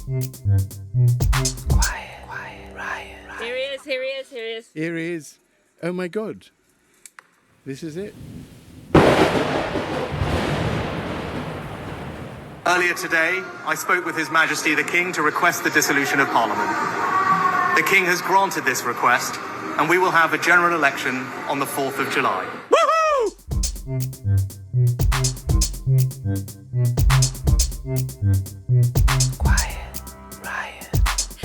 Quiet, Riot. Here he is. Here he is. Oh my God. This is it. Earlier today, I spoke with His Majesty the King to request the dissolution of Parliament. The King has granted this request, and we will have a general election on the 4th of July. Quiet, Riot.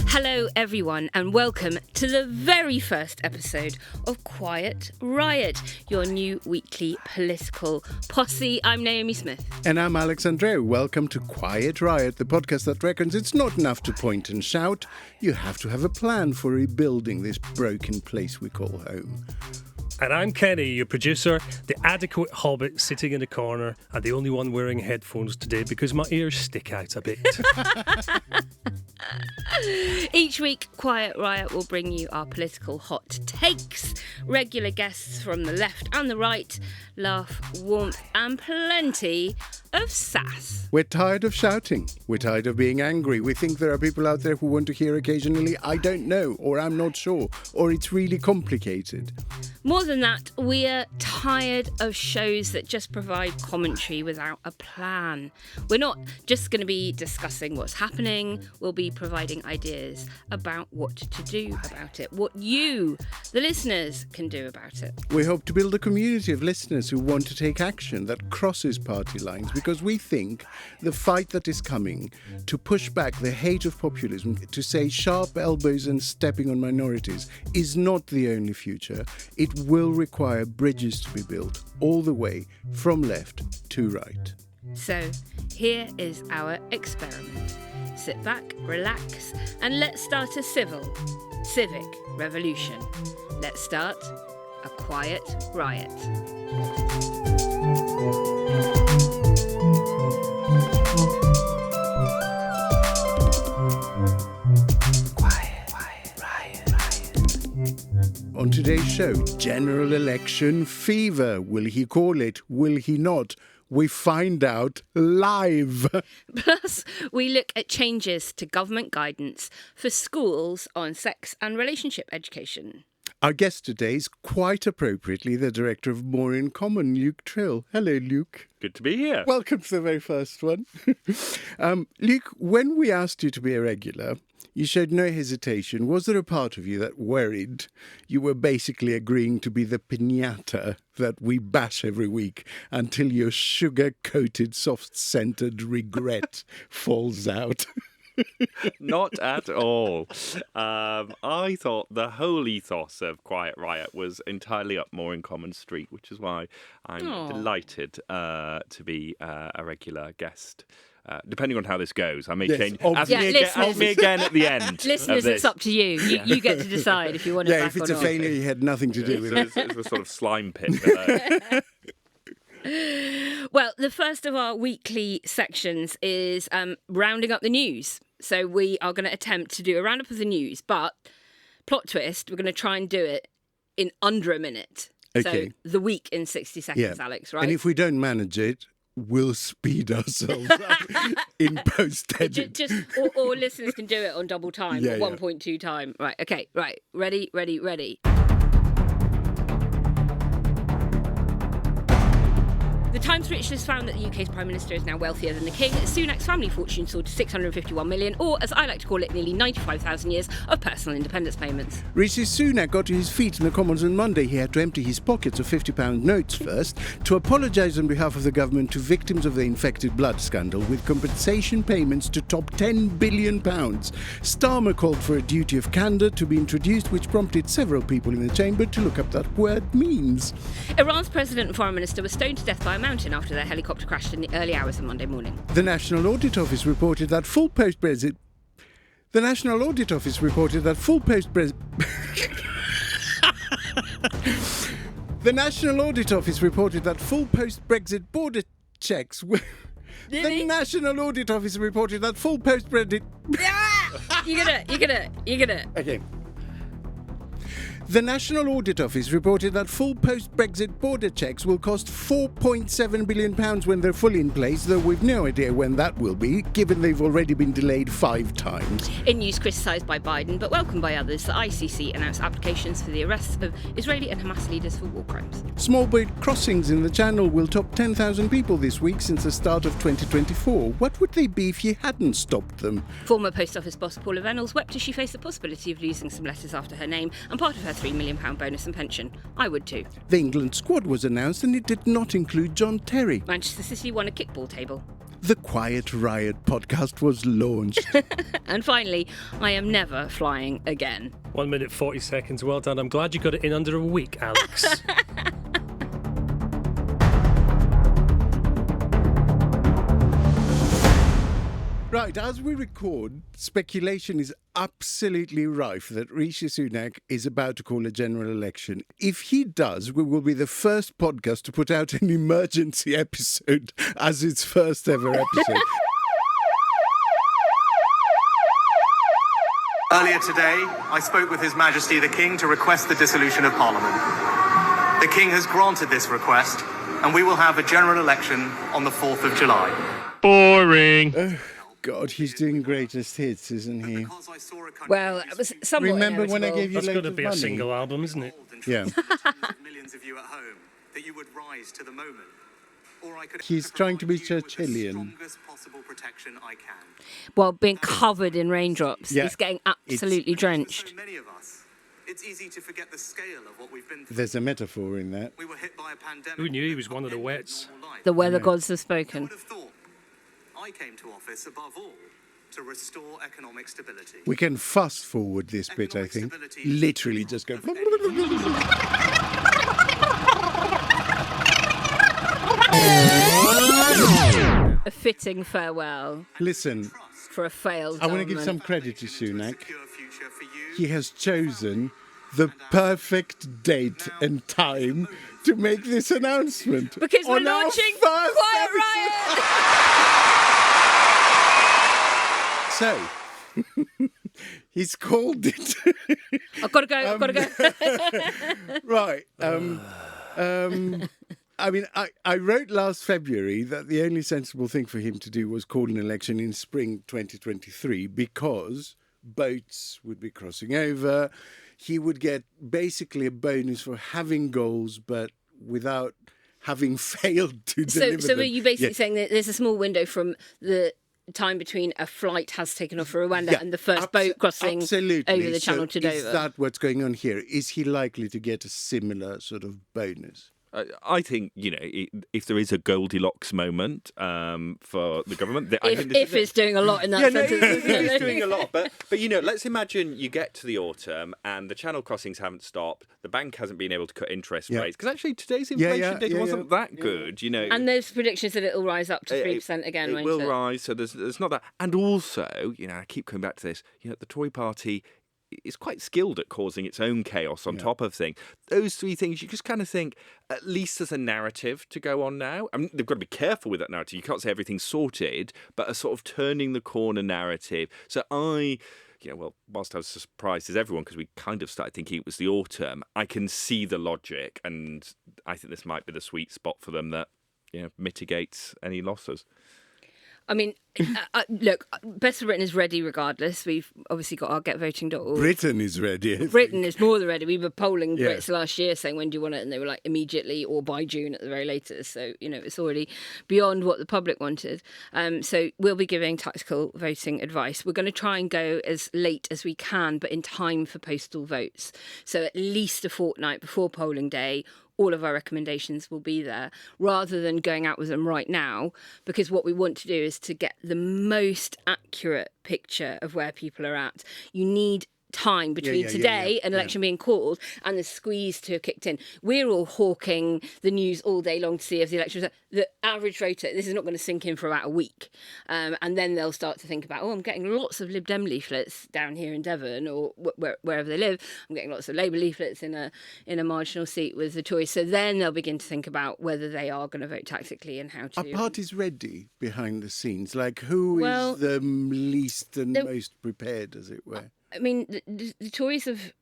Hello, everyone, and welcome to the very first episode of Quiet Riot, your new weekly political posse. I'm Naomi Smith. And I'm Andreou. Welcome to Quiet Riot, the podcast that reckons it's not enough to point and shout. You have to have a plan for rebuilding this broken place we call home. And I'm Kenny, your producer, the adequate hobbit sitting in a corner and the only one wearing headphones today because my ears stick out a bit. Each week, Quiet Riot will bring you our political hot takes, regular guests from the left and the right, laugh, warmth and plenty of sass. We're tired of shouting. We're tired of being angry. We think there are people out there who want to hear occasionally, I don't know, or I'm not sure, or it's really complicated. More than that, we're tired of shows that just provide commentary without a plan. We're not just going to be discussing what's happening, we'll be providing ideas about what to do about it, what you, the listeners, can do about it. We hope to build a community of listeners who want to take action that crosses party lines, because we think the fight that is coming to push back the hate of populism, to say sharp elbows and stepping on minorities, is not the only future. It will require bridges to be built all the way from left to right. So, here is our experiment. Sit back, relax, and let's start a civic revolution. Let's start a quiet riot. On today's show, general election fever. Will he call it? Will he not? We find out live. Plus, we look at changes to government guidance for schools on sex and relationship education. Our guest today is quite appropriately the director of More in Common, Luke Tryl. Hello, Luke. Good to be here. Welcome to the very first one. Luke, when we asked you to be a regular, you showed no hesitation. Was there a part of you that worried you were basically agreeing to be the piñata that we bash every week until your sugar-coated, soft-scented regret falls out? Not at all. I thought the whole ethos of Quiet Riot was entirely up More in Common Street, which is why I'm delighted to be a regular guest. Depending on how this goes, I may change. Ask me again at the end. Listeners, it's up to you. You get to decide if you want to back if it's or a not. failure, you had nothing to do with it. It's a sort of slime pit below. Well, the first of our weekly sections is rounding up the news. So we are going to attempt to do a roundup of the news, but plot twist, we're going to try and do it in under a minute. Okay. So the week in 60 seconds, Alex, right? And if we don't manage it, we'll speed ourselves up in post-edit. Or listeners can do it on double time, or 1.2 time. Right, okay, right. Ready. The Times Rich list found that the UK's Prime Minister is now wealthier than the King. Sunak's family fortune soared to 651 million, or as I like to call it, nearly 95,000 years of personal independence payments. Rishi Sunak got to his feet in the Commons on Monday. He had to empty his pockets of £50 notes first to apologise on behalf of the government to victims of the infected blood scandal, with compensation payments to top £10 billion. Starmer called for a duty of candour to be introduced, which prompted several people in the chamber to look up that word means. Iran's president and foreign minister were stoned to death by a mountain after their helicopter crashed in the early hours of Monday morning. The National Audit Office reported that full post-Brexit... The National Audit Office reported that full post-Brexit... The National Audit Office reported that full post-Brexit border checks were... The National Audit Office reported that full post-Brexit... You're gonna. Okay. The National Audit Office reported that full post-Brexit border checks will cost £4.7 billion when they're fully in place, though we've no idea when that will be, given they've already been delayed 5 times. In news criticised by Biden but welcomed by others, the ICC announced applications for the arrests of Israeli and Hamas leaders for war crimes. Small boat crossings in the Channel will top 10,000 people this week since the start of 2024. What would they be if you hadn't stopped them? Former Post Office boss Paula Reynolds wept as she faced the possibility of losing some letters after her name and part of her £3 million bonus and pension. I would too. The England squad was announced and it did not include John Terry. Manchester City won a kickball table. The Quiet Riot podcast was launched. And finally, I am never flying again. 1 minute 40 seconds. Well done. I'm glad you got it in under a week, Alex. Right, as we record, speculation is absolutely rife that Rishi Sunak is about to call a general election. If he does, we will be the first podcast to put out an emergency episode as its first ever episode. Earlier today, I spoke with His Majesty the King to request the dissolution of Parliament. The King has granted this request, and we will have a general election on the 4th of July. Boring. God, he's doing greatest hits, isn't he? Well, it was somewhat Remember when I inevitable. gave you That's loads going to of be a money? single album, isn't it? Yeah. Millions of you at home, that you would rise to the moment. Or I could He's trying to be provide you with the Churchillian. strongest possible protection I can. Well, being covered in raindrops. Yeah. He's getting absolutely drenched. So many of us, it's easy to forget the scale of what we've been through. There's a metaphor in that. We were hit by a pandemic. Who knew he was one of the wets? The weather gods have Who spoken. would have thought? I came to office above all to restore economic stability. We can fast forward this bit, I think. Literally just go... A fitting farewell Listen, for a failed I want to give government. some credit to Sunak. Secure future for you. He has chosen the perfect date and time to make this announcement. Because we're on our launching first Quiet episode. Riot! So, he's called it. I've got to go, I've got to go. Right. I mean, I wrote last February that the only sensible thing for him to do was call an election in spring 2023 because boats would be crossing over. He would get basically a bonus for having goals, but without having failed to deliver So them. are you basically Yeah. saying that there's a small window from the time between a flight has taken off for Rwanda Yeah, and the first boat crossing absolutely. over the channel to Is Dover? that what's going on here? Is he likely to get a similar sort of bonus? I think, if there is a Goldilocks moment for the government, I think this If is it. it's doing a lot in that Yeah, no, sentence. it isn't is it? doing a lot. But let's imagine you get to the autumn and the channel crossings haven't stopped. The bank hasn't been able to cut interest Yeah. rates because actually today's Yeah, inflation data wasn't that yeah. good. And there's predictions that it'll rise up to 3% again, It won't will it? rise. So there's not that. And also, I keep coming back to this. The Tory party is quite skilled at causing its own chaos on top of things. Those three things, you just kind of think, at least there's a narrative to go on now. I mean, they've got to be careful with that narrative. You can't say everything's sorted, but a sort of turning the corner narrative. So whilst I was as surprised as everyone, because we kind of started thinking it was the autumn, I can see the logic, and I think this might be the sweet spot for them that mitigates any losses. I mean, look, Best for Britain is ready regardless. We've obviously got our getvoting.org. Britain is ready. I think. Britain is more than ready. We were polling Yeah. Brits last year saying, when do you want it? And they were like, immediately or by June at the very latest. So, it's already beyond what the public wanted. So we'll be giving tactical voting advice. We're going to try and go as late as we can, but in time for postal votes. So at least a fortnight before polling day, all of our recommendations will be there, rather than going out with them right now, because what we want to do is to get the most accurate picture of where people are at. You need time between today and election being called and the squeeze to have kicked in. We're all hawking the news all day long to see if the election results. The average voter, this is not going to sink in for about a week. And then they'll start to think about, I'm getting lots of Lib Dem leaflets down here in Devon or wherever they live. I'm getting lots of Labour leaflets in a marginal seat with the Tories. So then they'll begin to think about whether they are going to vote tactically and how to. Are parties ready behind the scenes? Like, who Well, is the least and most prepared, as it were? I mean, the Tories have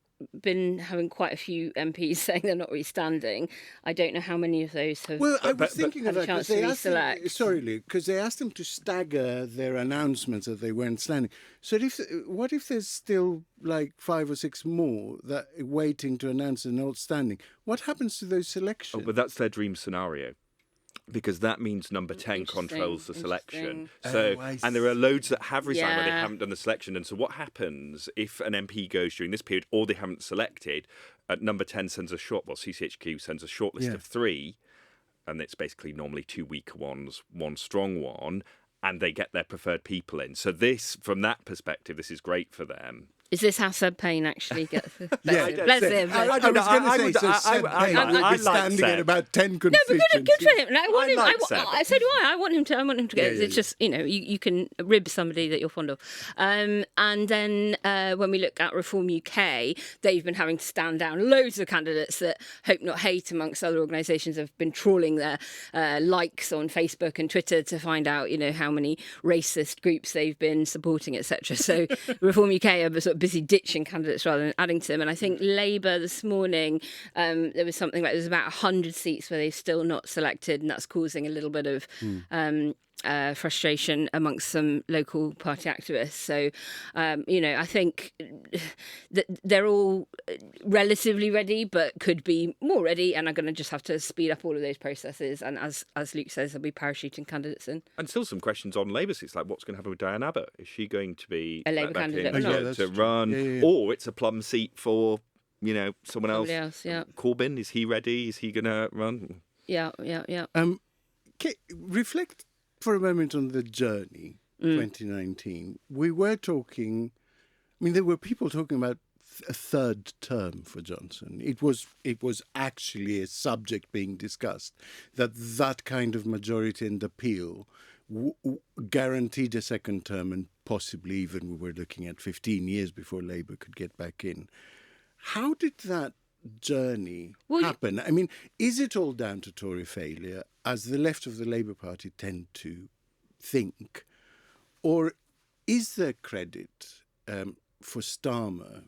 been having quite a few MPs saying they're not really standing. I don't know how many of those have. Well, I was thinking of had a that chance because to they asked them, reselect. sorry, Luke, because they asked them to stagger their announcements that they weren't standing. So what if there's still like 5 or 6 more that are waiting to announce they're not standing? What happens to those selections? Oh, but that's their dream scenario. Because that means number 10 controls the selection. So, and there are loads that have resigned where they haven't done the selection. And so what happens if an MP goes during this period or they haven't selected, number 10 sends a CCHQ sends a short list of 3, and it's basically normally 2 weak ones, 1 strong one, and they get their preferred people in. So this, from that perspective, this is great for them. Is this how Seb Payne actually gets? Yeah, Bless him. I was going to say, so Seb Payne would be standing at about 10 constituencies. No, but good for him. And I want him. Seb. So do I. I want him to get. It's just you can rib somebody that you're fond of. And then when we look at Reform UK, they've been having to stand down loads of candidates that Hope Not Hate, amongst other organisations, have been trawling their likes on Facebook and Twitter to find out how many racist groups they've been supporting, etc. So Reform UK are sort of busy ditching candidates rather than adding to them. And I think Labour this morning, there was something like there's about 100 seats where they've still not selected, and that's causing a little bit of frustration amongst some local party activists. So, I think that they're all relatively ready, but could be more ready, and are going to just have to speed up all of those processes. And as Luke says, they'll be parachuting candidates in. And still some questions on Labour seats, like what's going to happen with Diane Abbott? Is she going to be A Labour candidate to run, or it's a plum seat for someone else? Corbyn, is he ready? Is he going to run? Yeah. Reflect for a moment on the journey, 2019. We were talking, there were people talking about a third term for Johnson. It was actually a subject being discussed, that kind of majority and appeal guaranteed a second term, and possibly even we were looking at 15 years before Labour could get back in. How did that journey happen? Is it all down to Tory failure, as the left of the Labour Party tend to think, or is there credit for Starmer?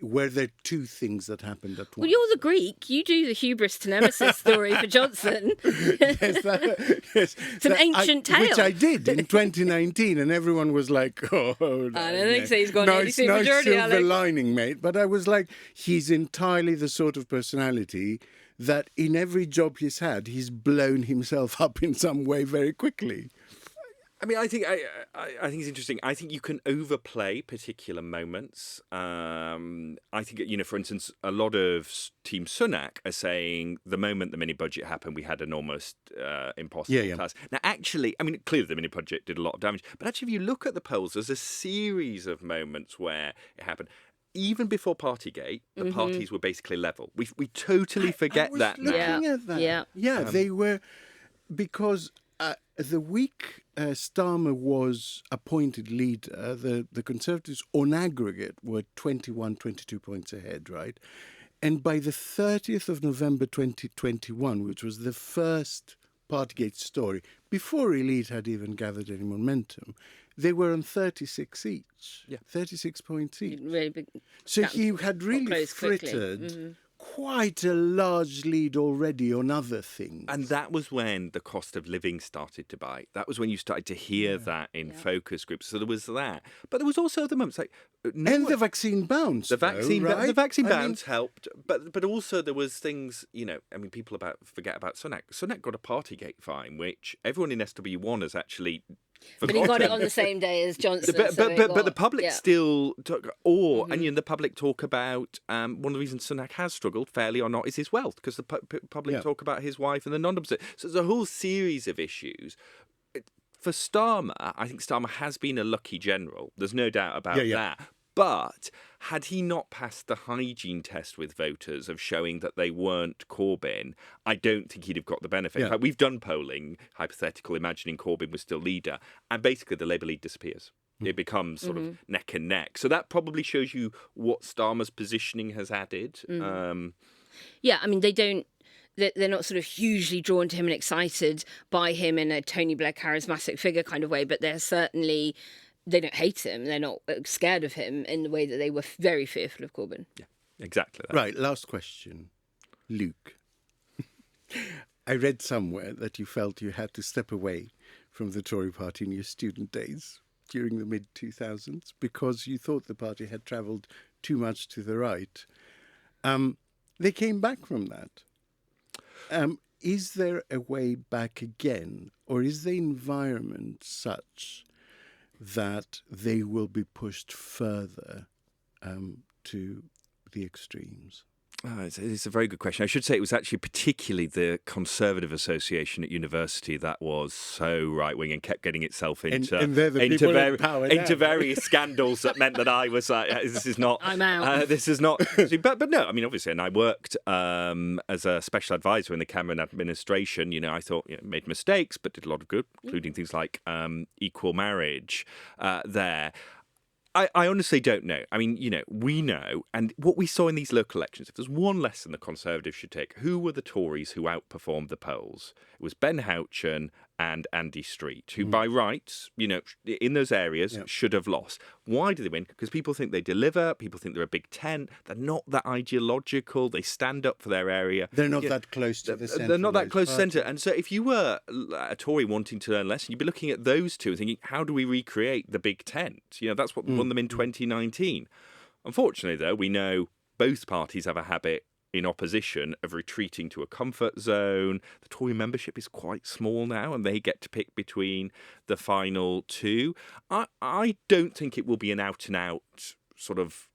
Were there 2 things that happened at once? Well, you're the Greek. You do the hubris to nemesis story for Johnson. It's an ancient tale. Which I did in 2019, and everyone was like, "Oh, no, I don't think so. He's got an 80-seat majority, silver Alex. lining, mate." But I was like, he's entirely the sort of personality that in every job he's had, he's blown himself up in some way very quickly. I think it's interesting. I think you can overplay particular moments. I think, for instance, a lot of Team Sunak are saying the moment the mini budget happened, we had an almost impossible task. Now, actually, clearly the mini budget did a lot of damage. But actually, if you look at the polls, there's a series of moments where it happened. Even before Partygate, the parties were basically level. We totally forget that now. Looking at that. They were, because the week Starmer was appointed leader, the Conservatives on aggregate were 22 points ahead, right? And by the 30th of November 2021, which was the first Partygate story, before Elite had even gathered any momentum, they were on 36 each, 36 points each. Really big. So he had really frittered quite a large lead already on other things. And that was when the cost of living started to bite. That was when you started to hear that in focus groups. So there was that. But there was also other moments like... the vaccine bounce. The vaccine bounce helped. But also there was things, people forget about Sunak. Sunak got a Partygate fine, which everyone in SW1 has actually... But he got it on the same day as Johnson. But the public still took, and the public talk about one of the reasons Sunak has struggled, fairly or not, is his wealth, because the public talk about his wife and the non-opposite. So there's a whole series of issues. For Starmer, I think Starmer has been a lucky general. There's no doubt about that. But had he not passed the hygiene test with voters of showing that they weren't Corbyn, I don't think he'd have got the benefit. In fact, we've done polling, hypothetical, imagining Corbyn was still leader, and basically the Labour lead disappears. It becomes sort of neck and neck. So that probably shows you what Starmer's positioning has added. They don't... They're not sort of hugely drawn to him and excited by him in a Tony Blair charismatic figure kind of way, but they're certainly... they don't hate him. They're not scared of him in the way that they were very fearful of Corbyn. Yeah, exactly that. Right, last question. Luke. I read somewhere that you felt you had to step away from the Tory party in your student days during the mid-2000s because you thought the party had travelled too much to the right. They came back from that. Is there a way back again, or is the environment such that they will be pushed further to the extremes? Oh, it's a very good question. I should say it was actually particularly the Conservative Association at university that was so right-wing and kept getting itself into various scandals that meant that I was like, this is not... I'm out. This is not... But no, I mean, obviously, and I worked as a special advisor in the Cameron administration. You know, I thought, made mistakes, but did a lot of good, including things like equal marriage there. I honestly don't know. I mean, we know, and what we saw in these local elections, if there's one lesson the Conservatives should take, who were the Tories who outperformed the polls? It was Ben Houchen and Andy Street, who by rights, in those areas should have lost. Why do they win? Because people think they deliver, people think they're a big tent, they're not that ideological, they stand up for their area. They're not that close to the centre. They're not that close to the centre. And so if you were a Tory wanting to learn a lesson, you'd be looking at those two and thinking, how do we recreate the big tent? That's what won them in 2019. Unfortunately, though, we know both parties have a habit in opposition of retreating to a comfort zone. The Tory membership is quite small now, and they get to pick between the final two. I don't think it will be an out-and-out sort of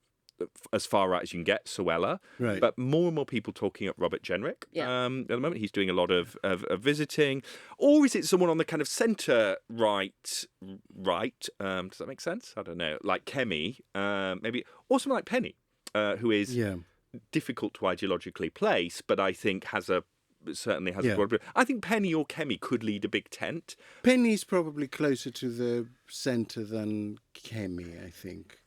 as far right as you can get, Suella. Right. But more and more people talking up Robert Jenrick. At the moment, he's doing a lot of visiting. Or is it someone on the kind of centre-right, does that make sense? I don't know. Like Kemi, maybe. Or someone like Penny, who is... difficult to ideologically place, but I think certainly has a broad... I think Penny or Kemi could lead a big tent. Penny's probably closer to the centre than Kemi, I think.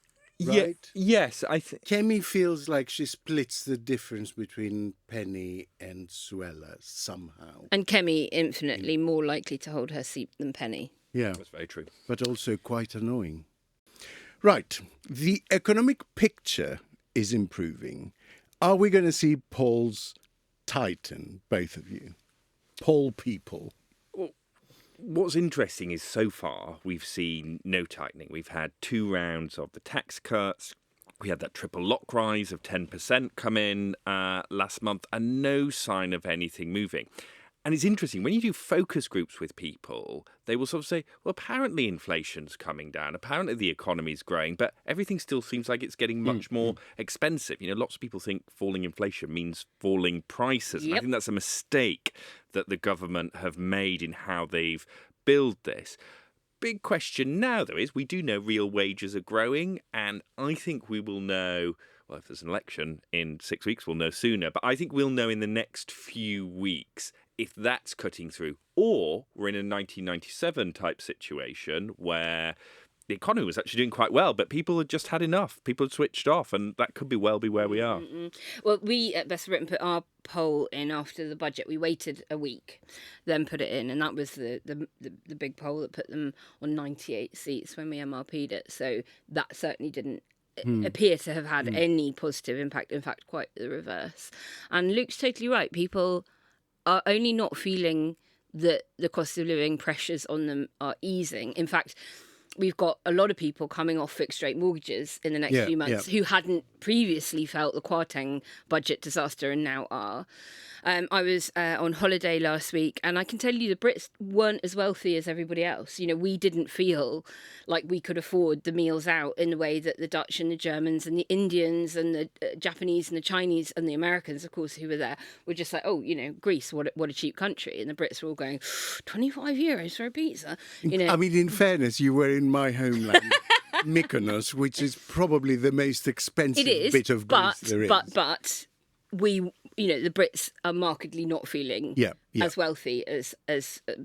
Right? Yes, I think... Kemi feels like she splits the difference between Penny and Suella somehow. And Kemi infinitely more likely to hold her seat than Penny. Yeah. That's very true. But also quite annoying. Right. The economic picture is improving. Are we going to see polls tighten, both of you? Poll people. What's interesting is so far we've seen no tightening. We've had 2 rounds of the tax cuts. We had that triple lock rise of 10% come in last month and no sign of anything moving. And it's interesting, when you do focus groups with people, they will sort of say, well, apparently inflation's coming down, apparently the economy's growing, but everything still seems like it's getting much more expensive. Lots of people think falling inflation means falling prices. And I think that's a mistake that the government have made in how they've built this. Big question now, though, is we do know real wages are growing, and I think we will know... Well, if there's an election in 6 weeks, we'll know sooner. But I think we'll know in the next few weeks if that's cutting through. Or we're in a 1997 type situation where the economy was actually doing quite well, but people had just had enough. People had switched off, and that could be where we are. Well, we at Best of Britain put our poll in after the budget. We waited a week, then put it in, and that was the big poll that put them on 98 seats when we MRP'd it. So that certainly didn't appear to have had any positive impact. In fact, quite the reverse. And Luke's totally right. People are only not feeling that the cost of living pressures on them are easing. In fact, we've got a lot of people coming off fixed rate mortgages in the next few months who hadn't previously felt the Kwarteng budget disaster and now are. I was on holiday last week, and I can tell you the Brits weren't as wealthy as everybody else. We didn't feel like we could afford the meals out in the way that the Dutch and the Germans and the Indians and the Japanese and the Chinese and the Americans, of course, who were there, were just like, Greece, what a cheap country. And the Brits were all going, 25 euros for a pizza. I mean, in fairness, you were in my homeland, Mykonos, which is probably the most expensive bit of Greece there is. But we, the Brits are markedly not feeling as wealthy as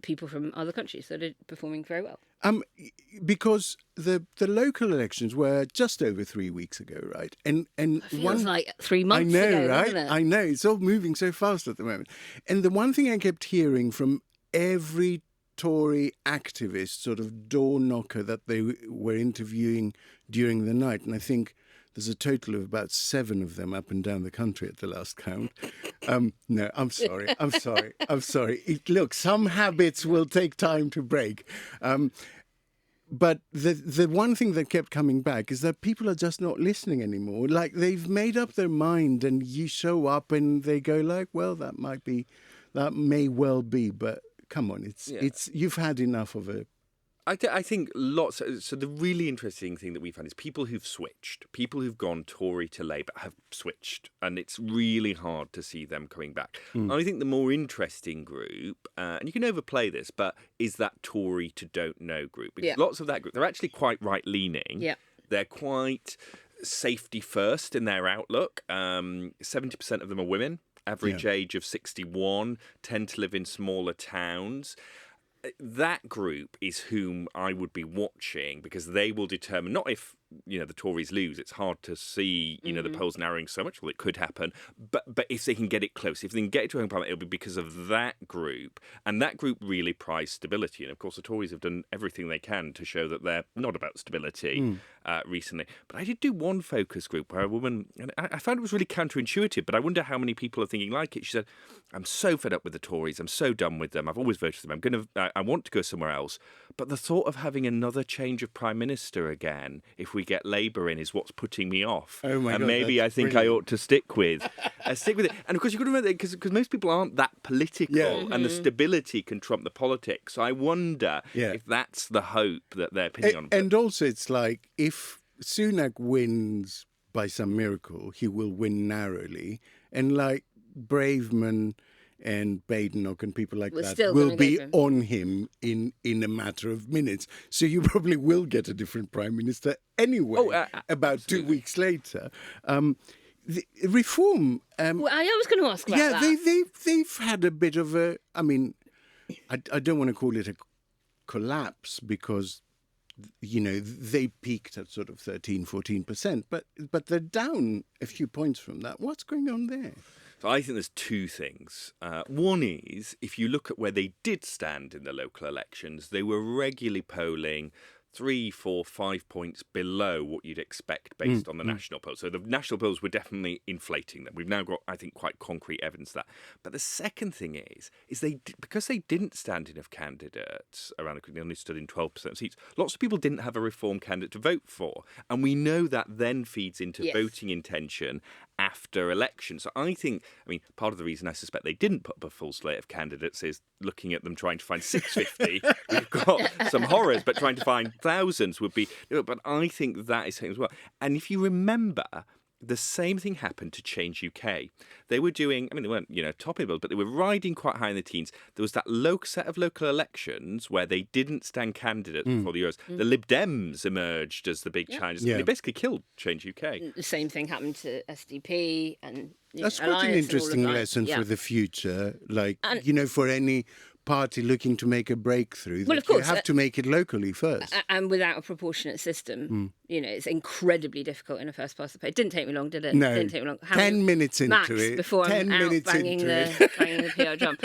people from other countries that are performing very well. Because the local elections were just over 3 weeks ago, right? And feels like 3 months ago. I know, right? Doesn't it? I know. It's all moving so fast at the moment. And the one thing I kept hearing from every Tory activist sort of door knocker that they were interviewing during the night. And I think there's a total of about 7 of them up and down the country at the last count. No, I'm sorry. Look, some habits will take time to break. But the one thing that kept coming back is that people are just not listening anymore. Like, they've made up their mind, and you show up and they go like, well, that may well be, but come on, it's you've had enough of it. I think lots. So the really interesting thing that we found is people who've switched, people who've gone Tory to Labour have switched, and it's really hard to see them coming back. I think the more interesting group, and you can overplay this, but is that Tory to don't know group. Because lots of that group, they're actually quite right-leaning. Yeah. They're quite safety first in their outlook. 70% of them are women, average age of 61, tend to live in smaller towns. That group is whom I would be watching, because they will determine, not if, the Tories lose, it's hard to see, the polls narrowing so much, well, it could happen, but if they can get it close, if they can get it to home parliament, it'll be because of that group, and that group really prize stability. And of course the Tories have done everything they can to show that they're not about stability recently. But I did do one focus group where a woman, and I found it was really counterintuitive, but I wonder how many people are thinking like it. She said, I'm so fed up with the Tories, I'm so done with them, I've always voted for them, I want to go somewhere else, but the thought of having another change of Prime Minister again, if we get Labour in, is what's putting me off. Oh my God, maybe I think brilliant. I ought to stick with it. And of course you've got to remember that because most people aren't that political, and the stability can trump the politics. So I wonder if that's the hope that they're pinning on. And also it's like, if Sunak wins by some miracle, he will win narrowly, and like Braveman and Badenoch and people like that will be on him in a matter of minutes. So you probably will get a different Prime Minister anyway, about 2 weeks later. The reform... I was going to ask about that. Yeah, they've had a bit of a... I mean, I don't want to call it a collapse, because... they peaked at sort of 13-14%, but they're down a few points from that. What's going on there? So I think there's 2 things. One is, if you look at where they did stand in the local elections, they were regularly polling 3, 4, 5 points below what you'd expect based on the national polls. So the national polls were definitely inflating them. We've now got, I think, quite concrete evidence of that. But the second thing is because they didn't stand enough candidates around the country, they only stood in 12% of seats, lots of people didn't have a Reform candidate to vote for. And we know that then feeds into voting intention after election. So I think, part of the reason I suspect they didn't put up a full slate of candidates is looking at them trying to find 650. We've got some horrors, but trying to find thousands would be... But I think that is something as well. And if you remember, the same thing happened to Change UK. They were doing, they weren't, topping bills, but they were riding quite high in the teens. There was that set of local elections where they didn't stand candidates before the Euros. The Lib Dems emerged as the big challengers. They basically killed Change UK. The same thing happened to SDP and that's quite an interesting lesson for the future. Like, for any party looking to make a breakthrough, well, of course, you have to make it locally first. And without a proportionate system, it's incredibly difficult in a first past the post. It didn't take me long, did it? No. It didn't take me long. 10 minutes into it. Before 10 I'm minutes out banging into the PR drum.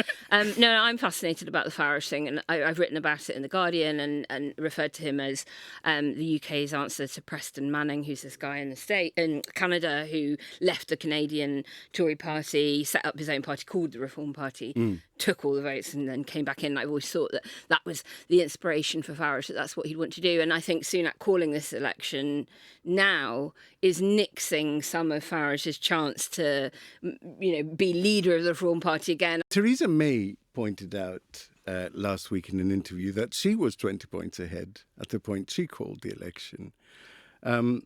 No, I'm fascinated about the Farage thing, and I've written about it in The Guardian and referred to him as the UK's answer to Preston Manning, who's this guy in Canada who left the Canadian Tory party, set up his own party called the Reform Party, took all the votes and then came back in. I've always thought that was the inspiration for Farage, that's what he'd want to do. And I think Sunak calling this election now is nixing some of Farage's chance to, be leader of the Reform Party again. Theresa May pointed out last week in an interview that she was 20 points ahead at the point she called the election. And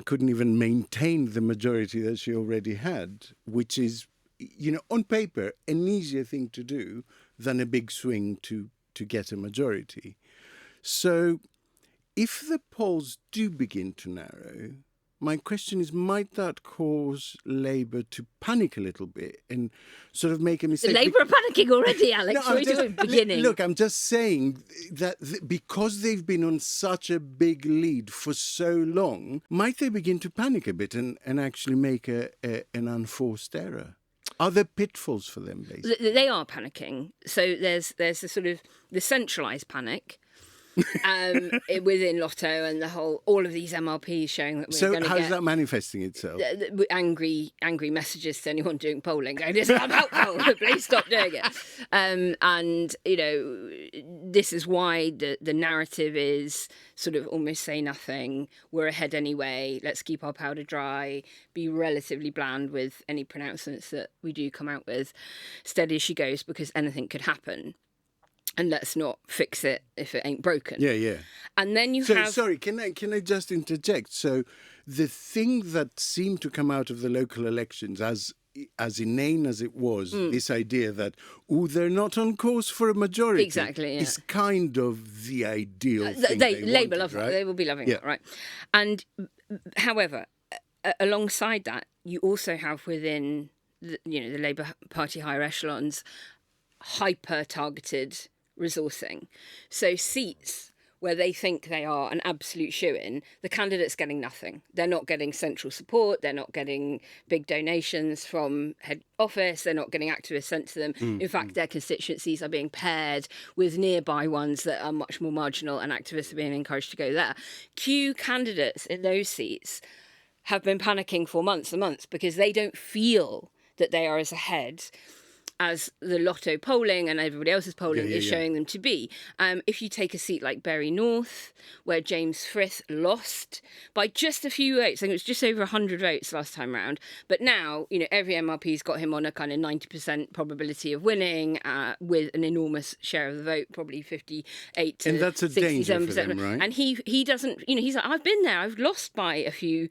couldn't even maintain the majority that she already had, which is, on paper, an easier thing to do than a big swing to get a majority. So if the polls do begin to narrow, my question is, might that cause Labour to panic a little bit and sort of make a mistake? Labour are panicking already, Alex. No, what are you doing beginning? Look, I'm just saying that because they've been on such a big lead for so long, might they begin to panic a bit and actually make an unforced error? Are there pitfalls for them, basically? They are panicking. So there's the sort of the centralised panic within Lotto and all of these MRPs showing that we're So going to how's get that manifesting itself? angry messages to anyone doing polling going, this is unhelpful, please stop doing it. And, this is why the narrative is sort of almost say nothing, we're ahead anyway, let's keep our powder dry, be relatively bland with any pronouncements that we do come out with, steady as she goes, because anything could happen. And let's not fix it if it ain't broken. Yeah. And then Sorry, can I just interject? So the thing that seemed to come out of the local elections, as inane as it was, this idea that, they're not on course for a majority. Exactly, yeah. Is kind of the ideal thing Labour wanted, love right? that. They will be loving that, right? And however, alongside that, you also have within the Labour Party higher echelons hyper-targeted resourcing. So seats where they think they are an absolute shoo-in, the candidate's getting nothing. They're not getting central support. They're not getting big donations from head office. They're not getting activists sent to them. In fact, their constituencies are being paired with nearby ones that are much more marginal, and activists are being encouraged to go there. Q candidates in those seats have been panicking for months and months because they don't feel that they are as ahead as the Lotto polling and everybody else's polling is showing them to be. If you take a seat like Bury North, where James Frith lost by just a few votes, I think it was just over 100 votes last time round, but now, every MRP's got him on a kind of 90% probability of winning with an enormous share of the vote, probably 58 to 67%. And that's a danger for them, right? And he doesn't, he's like, I've been there, I've lost by a few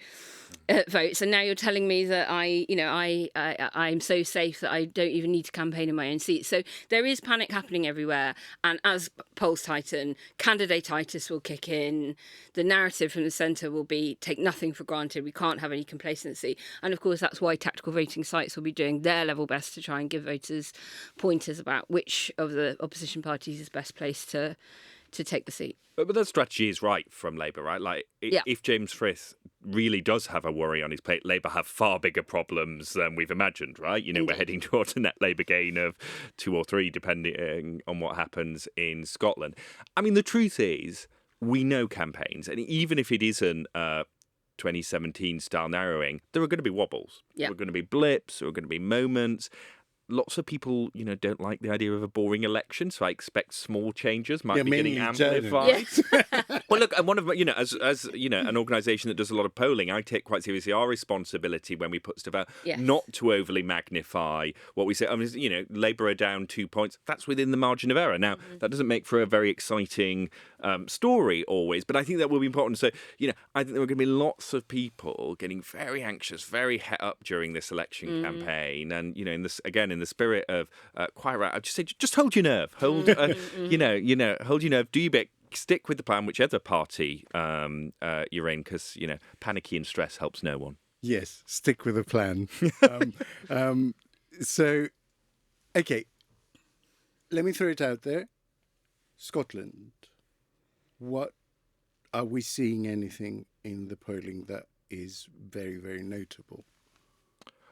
votes, and now you're telling me that I'm so safe that I don't even need to campaign in my own seat. So there is panic happening everywhere, and as polls tighten, candidatitis will kick in. The narrative from the centre will be take nothing for granted. We can't have any complacency, and of course that's why tactical voting sites will be doing their level best to try and give voters pointers about which of the opposition parties is best placed to take the seat. But that strategy is right from Labour, right? Like, if James Frith really does have a worry on his plate, Labour have far bigger problems than we've imagined, right? We're heading towards a net Labour gain of 2 or 3, depending on what happens in Scotland. I mean, the truth is, we know campaigns, and even if it isn't 2017 style narrowing, there are going to be wobbles. There are going to be blips, there are going to be moments. Lots of people, don't like the idea of a boring election, so I expect small changes might be getting amplified. Well, look, and one of my, as an organisation that does a lot of polling, I take quite seriously our responsibility when we put stuff out, not to overly magnify what we say. I mean, Labour are down 2 points. That's within the margin of error. Now, that doesn't make for a very exciting story always, but I think that will be important. So, I think there are going to be lots of people getting very anxious, very het up during this election campaign, and in the spirit of quite right, I'd just say, just hold your nerve, hold your nerve, do your bit, stick with the plan, whichever party you're in, because panicky and stress helps no one. Yes, stick with the plan. So, okay, let me throw it out there. Scotland, what are we seeing anything in the polling that is very, very notable?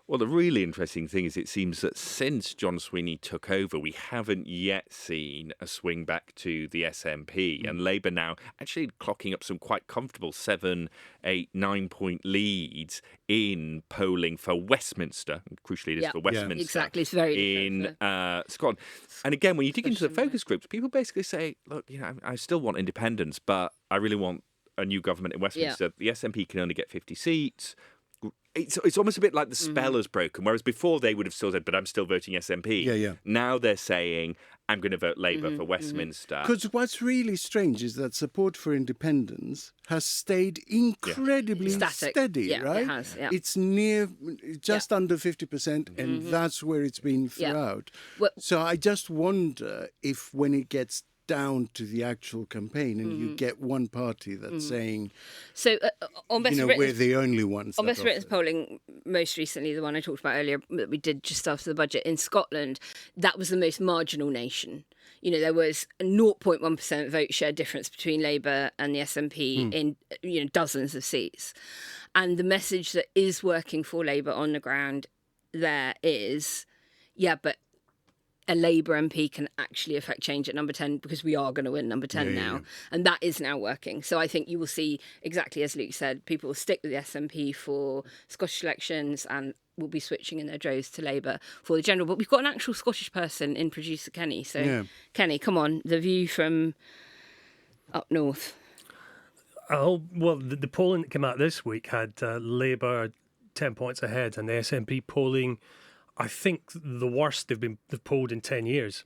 Well, the really interesting thing is it seems that since John Sweeney took over, we haven't yet seen a swing back to the SNP. And Labour now actually clocking up some quite comfortable 7, 8, 9 point leads in polling for Westminster. Crucially, it is for Westminster. Exactly, it's very in Scotland. And again, when you dig into the focus groups, people basically say, look, I still want independence, but I really want a new government in Westminster. The SNP can only get 50 seats. It's almost a bit like the spell has broken, whereas before they would have still said, but I'm still voting SNP. Now they're saying, I'm going to vote Labour for Westminster. Because what's really strange is that support for independence has stayed incredibly steady, right? It has, It's near, just under 50%, and that's where it's been throughout. Well, so I just wonder if when it gets down to the actual campaign and you get one party that's saying, so on Best of Britain's, we're the only ones. On Best of Britain's polling, most recently, the one I talked about earlier that we did just after the budget in Scotland, that was the most marginal nation. There was a 0.1% vote share difference between Labour and the SNP in dozens of seats. And the message that is working for Labour on the ground there is, but a Labour MP can actually affect change at number 10 because we are going to win number 10 now. And that is now working. So I think you will see, exactly as Luke said, people will stick with the SNP for Scottish elections and will be switching in their droves to Labour for the general. But we've got an actual Scottish person in producer Kenny. So, Kenny, come on, the view from up north. Oh, well, the polling that came out this week had Labour 10 points ahead and the SNP polling, I think, the worst they've polled in 10 years.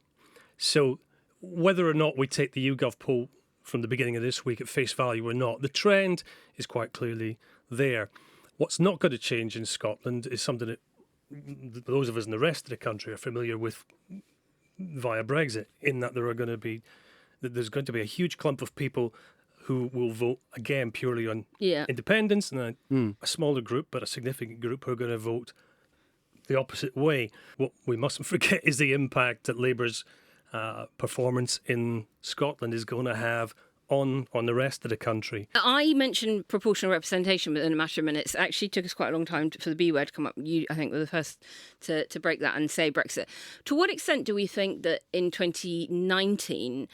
So whether or not we take the YouGov poll from the beginning of this week at face value or not, the trend is quite clearly there. What's not going to change in Scotland is something that those of us in the rest of the country are familiar with via Brexit, in that there's going to be a huge clump of people who will vote, again, purely on independence, and a smaller group, but a significant group, who are going to vote the opposite way. What we mustn't forget is the impact that Labour's performance in Scotland is going to have on the rest of the country. I mentioned proportional representation within a matter of minutes. It actually took us quite a long time for the B word to come up. You, I think, were the first to break that and say Brexit. To what extent do we think that in 2019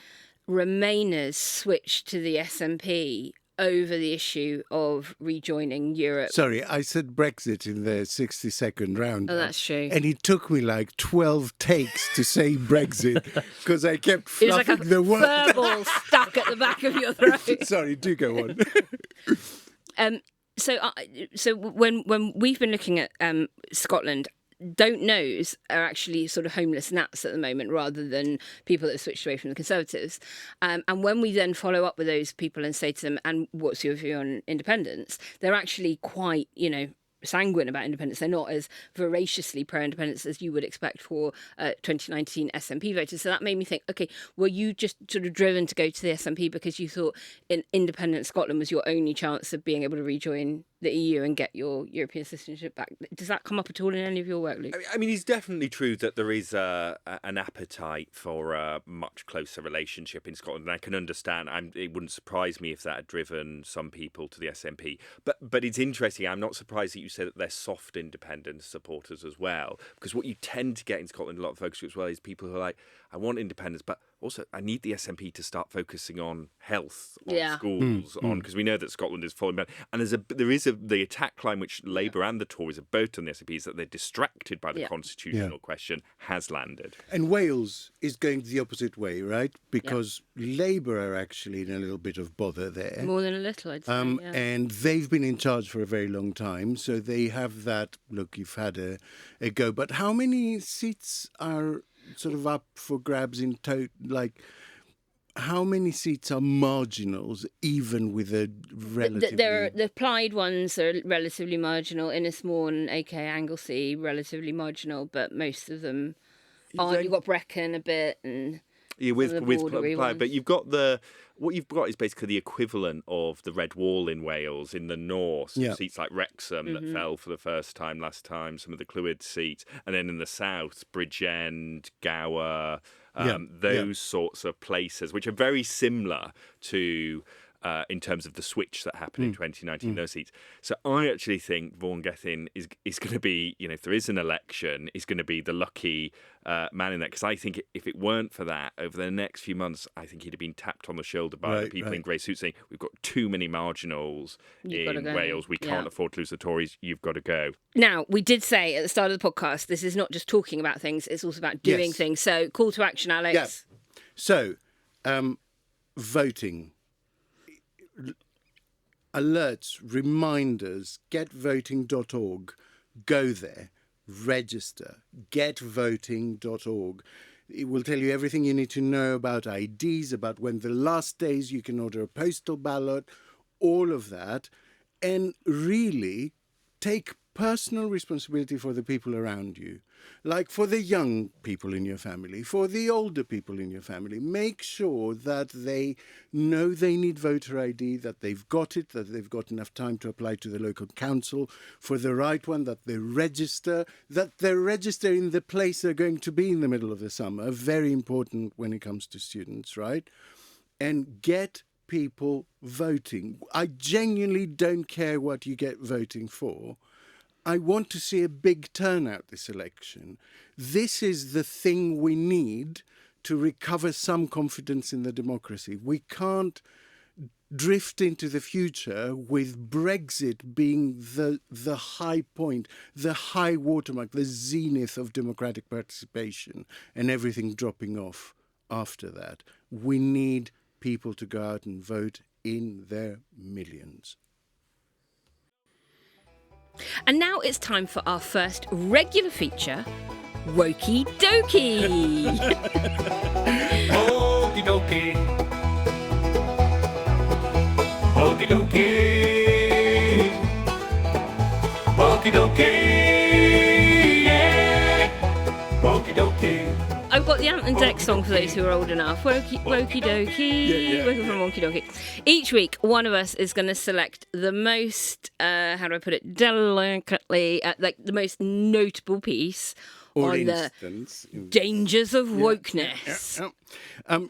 Remainers switched to the SNP over the issue of rejoining Europe? Sorry, I said Brexit in the 60-second round. Oh, that's true. And it took me like 12 takes to say Brexit because I kept fluffing the word. It was like a furball stuck at the back of your throat. Sorry, do go on. So when we've been looking at Scotland, don't knows are actually sort of homeless nats at the moment rather than people that have switched away from the Conservatives. And when we then follow up with those people and say to them, and what's your view on independence? They're actually quite, sanguine about independence. They're not as voraciously pro-independence as you would expect for 2019 SNP voters. So that made me think, okay, were you just sort of driven to go to the SNP because you thought independent Scotland was your only chance of being able to rejoin the EU and get your European citizenship back? Does that come up at all in any of your work, Luke? I mean, it's definitely true that there is an appetite for a much closer relationship in Scotland, and I can understand. It wouldn't surprise me if that had driven some people to the SNP. But it's interesting. I'm not surprised that you said that they're soft independence supporters as well, because what you tend to get in Scotland, a lot of focus groups as well, is people who are like, I want independence, but also I need the SNP to start focusing on health, on schools, because we know that Scotland is falling behind. And there is the attack line which Labour and the Tories have both on the SNP, is that they're distracted by the constitutional question, has landed. And Wales is going the opposite way, right? Because Labour are actually in a little bit of bother there. More than a little, I'd say. And they've been in charge for a very long time, so they have that, look, you've had a go. But how many seats are sort of up for grabs in total? Like, how many seats are marginals, even with a relatively... The Plaid ones are relatively marginal. Innismore, aka Anglesey, relatively marginal, but most of them aren't. You've got Brecon a bit, and with Plaid, but you've got what you've got is basically the equivalent of the Red Wall in Wales in the north. Seats like Wrexham that fell for the first time last time, some of the Clwyd seats, and then in the south, Bridgend, Gower, those sorts of places, which are very similar to in terms of the switch that happened in 2019, those seats. So I actually think Vaughan Gethin is going to be, if there is an election, is going to be the lucky man in that. Because I think if it weren't for that, over the next few months, I think he'd have been tapped on the shoulder by the people in grey suits saying, we've got too many marginals in Wales. We can't afford to lose the Tories. You've got to go. Now, we did say at the start of the podcast, this is not just talking about things, it's also about doing things. So call to action, Alex. Yeah. So, voting. Alerts, reminders, getvoting.org. Go there, register, getvoting.org. It will tell you everything you need to know about IDs, about when the last days you can order a postal ballot, all of that. And really take personal responsibility for the people around you. Like for the young people in your family, for the older people in your family, make sure that they know they need voter ID, that they've got it, that they've got enough time to apply to the local council for the right one, that they register in the place they're going to be in the middle of the summer. Very important when it comes to students, right? And get people voting. I genuinely don't care what you get voting for. I want to see a big turnout this election. This is the thing we need to recover some confidence in the democracy. We can't drift into the future with Brexit being the high point, the high watermark, the zenith of democratic participation, and everything dropping off after that. We need people to go out and vote in their millions. And now it's time for our first regular feature, Wokey Dokey. Okie dokie. Okie dokie. Okie dokie. Yeah. Okie dokie. I've got the Ant and Dec song for those who are old enough. Wokey Dokey. Wokey from Wonky Donkey. Each week, one of us is going to select the most, how do I put it, delicately, like the most notable piece Or on instance. the dangers of wokeness.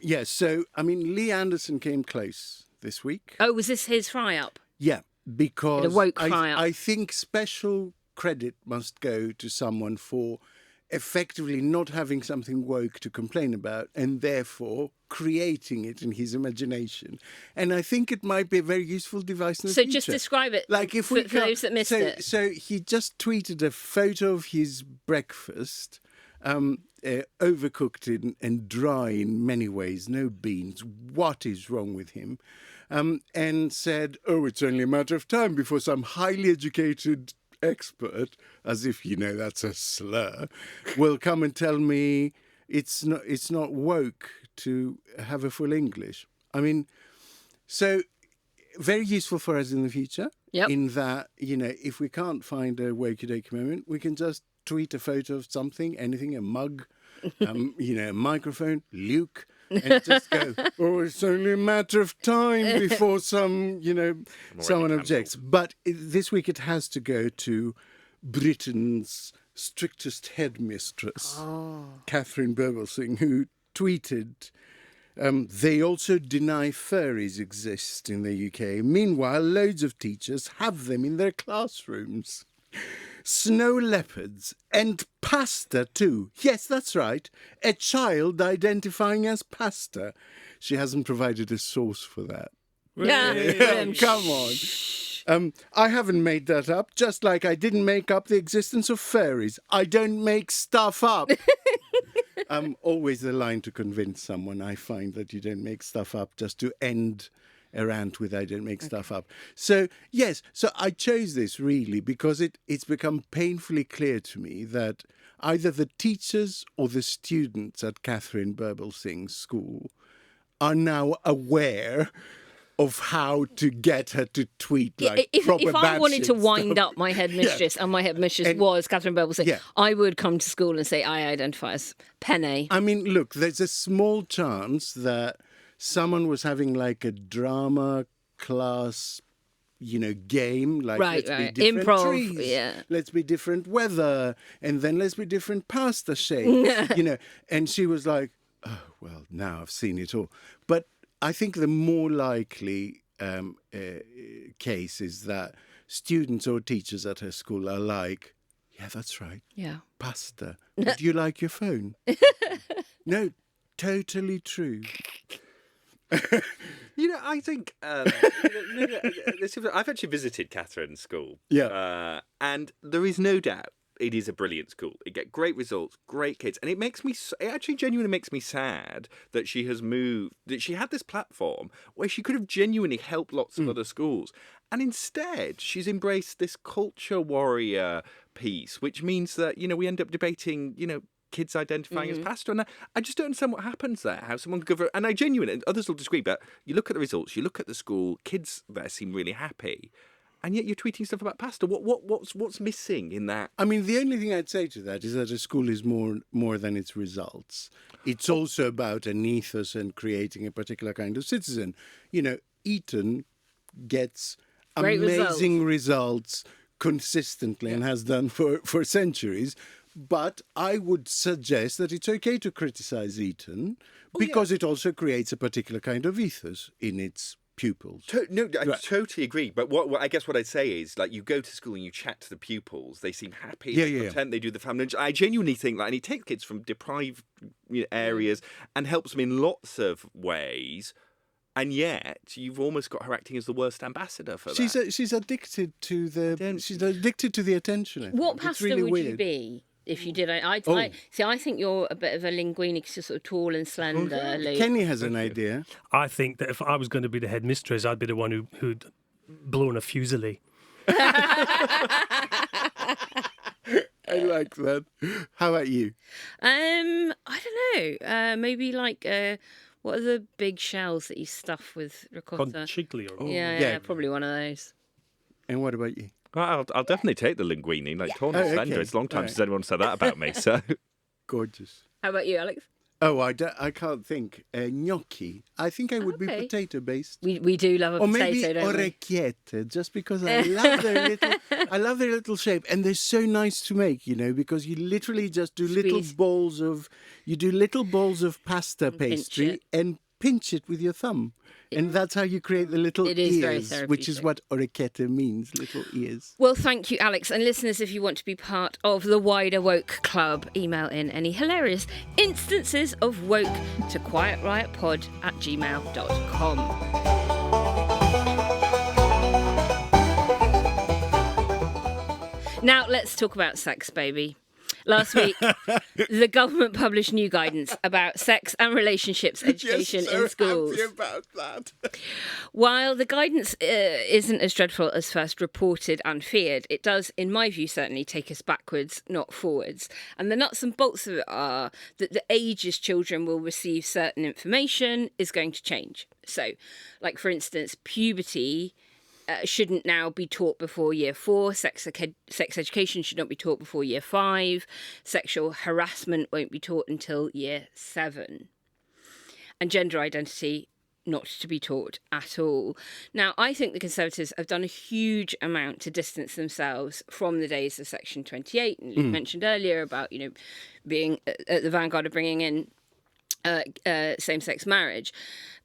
Yeah, so, I mean, Lee Anderson came close this week. Oh, was this his fry-up? Yeah, because The woke fry-up. I think special credit must go to someone for effectively not having something woke to complain about and therefore creating it in his imagination. And I think it might be a very useful device in the So future. just describe it Like if for, we for those that missed it. So he just tweeted a photo of his breakfast, overcooked and dry in many ways, no beans. What is wrong with him? And said, oh, it's only a matter of time before some highly educated expert, as if, that's a slur, will come and tell me it's not woke to have a full English. I mean, so very useful for us in the future. Yep. In that, if we can't find a wokey-dokey moment, we can just tweet a photo of something, anything, a mug, a microphone, Luke, and just go, oh, it's only a matter of time before someone objects. But this week it has to go to Britain's strictest headmistress, Catherine Birbalsingh, who tweeted, they also deny furries exist in the UK. Meanwhile, loads of teachers have them in their classrooms. Snow leopards and pasta too. Yes, that's right. A child identifying as pasta. She hasn't provided a source for that. Come on. I haven't made that up, just like I didn't make up the existence of fairies. I don't make stuff up. Always the line to convince someone, I find, that you don't make stuff up, just to end a rant with I don't make stuff up. So, yes, so I chose this really because it's become painfully clear to me that either the teachers or the students at Catherine Birbalsingh's school are now aware of how to get her to tweet like proper if I bad wanted shit to wind stuff. up my headmistress, and my headmistress was Catherine Birbalsingh, I would come to school and say I identify as Penny. I mean, look, there's a small chance that someone was having like a drama class, game, like let's be different improv, trees, let's be different weather, and then let's be different pasta shapes, And she was like, oh, well, now I've seen it all. But I think the more likely case is that students or teachers at her school are like, yeah, that's right. Yeah. Pasta. Do you like your phone? No, totally true. I think I've actually visited Catherine's school. Yeah. And there is no doubt it is a brilliant school. It get great results, great kids, and it actually genuinely makes me sad that she has moved. That she had this platform where she could have genuinely helped lots of other schools, and instead she's embraced this culture warrior piece, which means that we end up debating kids identifying as pastor, and I just don't understand what happens there. How someone could go, and I genuinely, and others will disagree, but you look at the results, you look at the school, kids there seem really happy, and yet you're tweeting stuff about pastor. What's missing in that? I mean, the only thing I'd say to that is that a school is more than its results. It's also about an ethos and creating a particular kind of citizen. Eton gets Great amazing results consistently and has done for centuries. But I would suggest that it's okay to criticise Eton because it also creates a particular kind of ethos in its pupils. No, I Right. totally agree. But what I guess what I'd say is, like, you go to school and you chat to the pupils. They seem happy, content. They do the family. I genuinely think that, and he takes kids from deprived areas and helps them in lots of ways. And yet, you've almost got her acting as the worst ambassador for that. She's addicted to the attention. I think. What It's pastor really would weird. you be if you did? I think you're a bit of a linguini because you're sort of tall and slender. Luke. Kenny has an idea. I think that if I was going to be the headmistress, I'd be the one who'd blown a fusily. I like that. How about you? I don't know. Maybe like what are the big shells that you stuff with ricotta? Conchiglia. Yeah, probably one of those. And what about you? Well, I'll definitely take the linguini. Like, tall and slender. okay. It's a long time All right. since anyone said that about me. So, Gorgeous. How about you, Alex? Oh, I can't think. Gnocchi. I think I would be Okay. potato-based. We do love a Or maybe potato, don't we? orecchiette, just because I love their little shape, and they're so nice to make, because you literally just do little Squeeze. balls of pasta pinch pastry it. and pinch it with your thumb. And that's how you create the little It is very ears, which is therapeutic. what orecchiette means, little ears. Well, thank you, Alex. And listeners, if you want to be part of the wider woke club, email in any hilarious instances of woke to quietriotpod@gmail.com. Now, let's talk about sex, baby. Last week, the government published new guidance about sex and relationships education in schools. Happy about that. While the guidance isn't as dreadful as first reported and feared, it does, in my view, certainly take us backwards, not forwards. And the nuts and bolts of it are that the ages children will receive certain information is going to change. So, like, for instance, puberty shouldn't now be taught before year 4. Sex education should not be taught before year 5. Sexual harassment won't be taught until year 7. And gender identity not to be taught at all. Now, I think the Conservatives have done a huge amount to distance themselves from the days of Section 28. And you mentioned earlier about, being at the vanguard of bringing in same-sex marriage.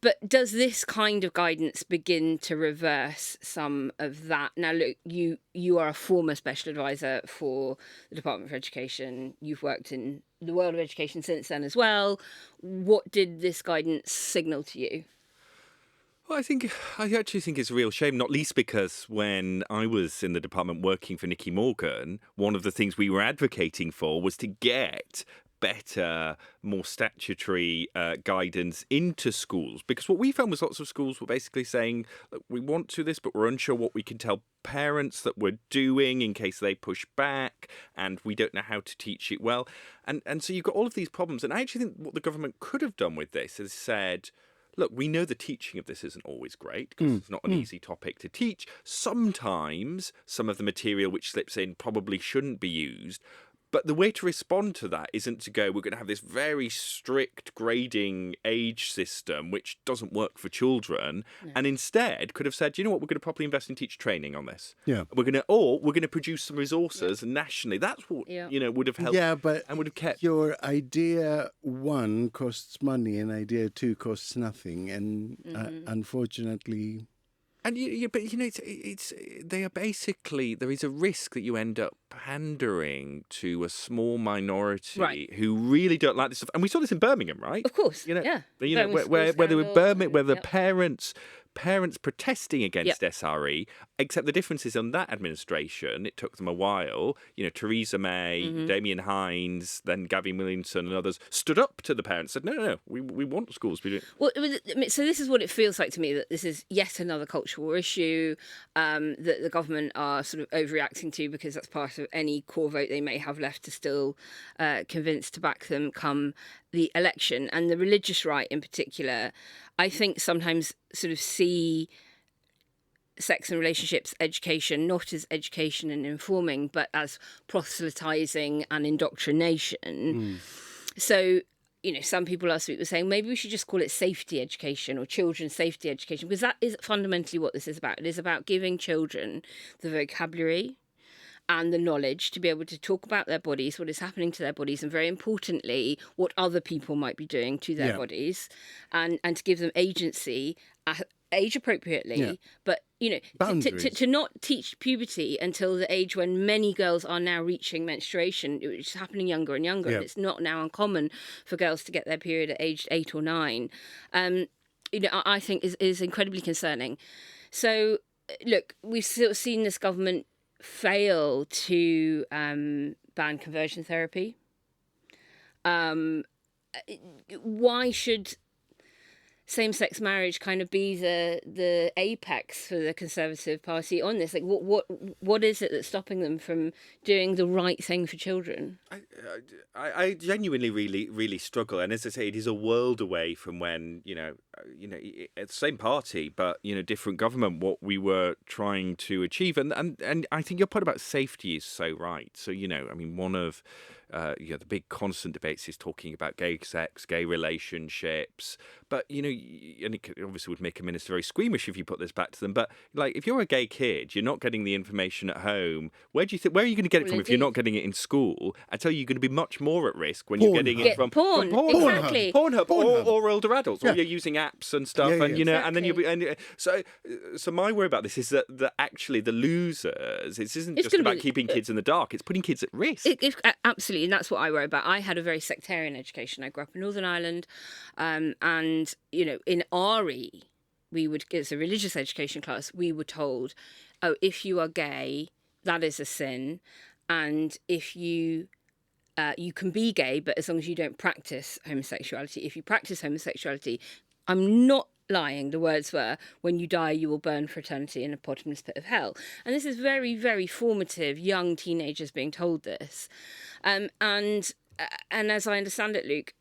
But does this kind of guidance begin to reverse some of that? Now, look, you are a former special advisor for the Department for Education. You've worked in the world of education since then as well. What did this guidance signal to you? Well, I actually think it's a real shame, not least because when I was in the department working for Nicky Morgan, one of the things we were advocating for was to get better, more statutory guidance into schools. Because what we found was lots of schools were basically saying, look, we want to do this, but we're unsure what we can tell parents that we're doing in case they push back, and we don't know how to teach it well. And so you've got all of these problems. And I actually think what the government could have done with this is said, look, we know the teaching of this isn't always great because it's not an easy topic to teach. Sometimes some of the material which slips in probably shouldn't be used. But the way to respond to that isn't to go, we're going to have this very strict grading age system, which doesn't work for children, and instead could have said, you know what, we're going to properly invest in teacher training on this. Yeah. We're going to produce some resources nationally. That's what, would have helped. Yeah, but and would have kept. your idea 1 costs money and idea 2 costs nothing. And unfortunately... And they are basically, there is a risk that you end up pandering to a small minority who really don't like this stuff. And we saw this in Birmingham, right? Of course, where Birmingham where school they were scandal Birmingham, where the and- parents protesting against SRE, except the difference is on that administration, it took them a while. Theresa May, Damien Hines, then Gavin Williamson and others stood up to the parents, said, no, we want schools to be doing. Well, so this is what it feels like to me, that this is yet another cultural issue that the government are sort of overreacting to because that's part of any core vote they may have left to still convince to back them come the election. And the religious right in particular, I think sometimes sort of see sex and relationships education not as education and informing, but as proselytizing and indoctrination. So, some people last week were saying maybe we should just call it safety education or children's safety education, because that is fundamentally what this is about. It is about giving children the vocabulary and the knowledge to be able to talk about their bodies, what is happening to their bodies, and very importantly, what other people might be doing to their bodies, and to give them agency age appropriately, but to not teach puberty until the age when many girls are now reaching menstruation, which is happening younger and younger, and it's not now uncommon for girls to get their period at age 8 or 9. I think is incredibly concerning. So, look, we've sort of seen this government fail to ban conversion therapy. Why should same-sex marriage kind of be the apex for the Conservative Party on this? Like, what is it that's stopping them from doing the right thing for children? I genuinely really struggle, and as I say, it is a world away from when it's the same party, but different government. What we were trying to achieve, and I think your point about safety is so right. So one of the big constant debates is talking about gay sex, gay relationships, but and it obviously would make a minister very squeamish if you put this back to them. But like, if you're a gay kid, you're not getting the information at home. Where are you going to get it from if you're not getting it in school? I tell you, you're going to be much more at risk when you're getting it from porn. Exactly. Pornhub or older adults, or you're using apps and stuff, and then so my worry about this is that actually the losers. This isn't just about keeping kids in the dark; it's putting kids at risk. Absolutely, and that's what I worry about. I had a very sectarian education. I grew up in Northern Ireland, and in RE, it's a religious education class. We were told, oh, if you are gay, that is a sin, and if you can be gay, but as long as you don't practice homosexuality. If you practice homosexuality, I'm not lying, the words were, when you die, you will burn for eternity in a bottomless pit of hell. And this is very, very formative, young teenagers being told this. And as I understand it, Luke,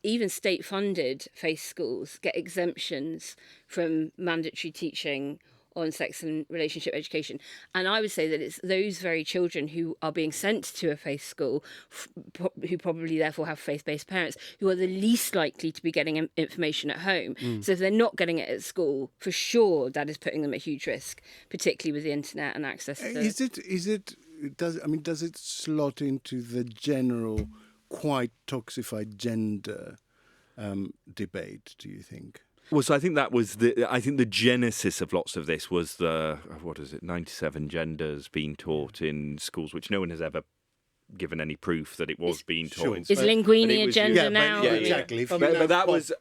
even state-funded faith schools get exemptions from mandatory teaching on sex and relationship education. And I would say that it's those very children who are being sent to a faith school, who probably therefore have faith-based parents, who are the least likely to be getting information at home. So if they're not getting it at school, for sure that is putting them at huge risk, particularly with the internet and access to... Does it slot into the general quite toxified gender debate, do you think? Well, so I think that was the genesis of lots of this was the 97 genders being taught in schools, which no one has ever given any proof that it was being taught. Is linguini a gender now? Yeah, exactly. But that was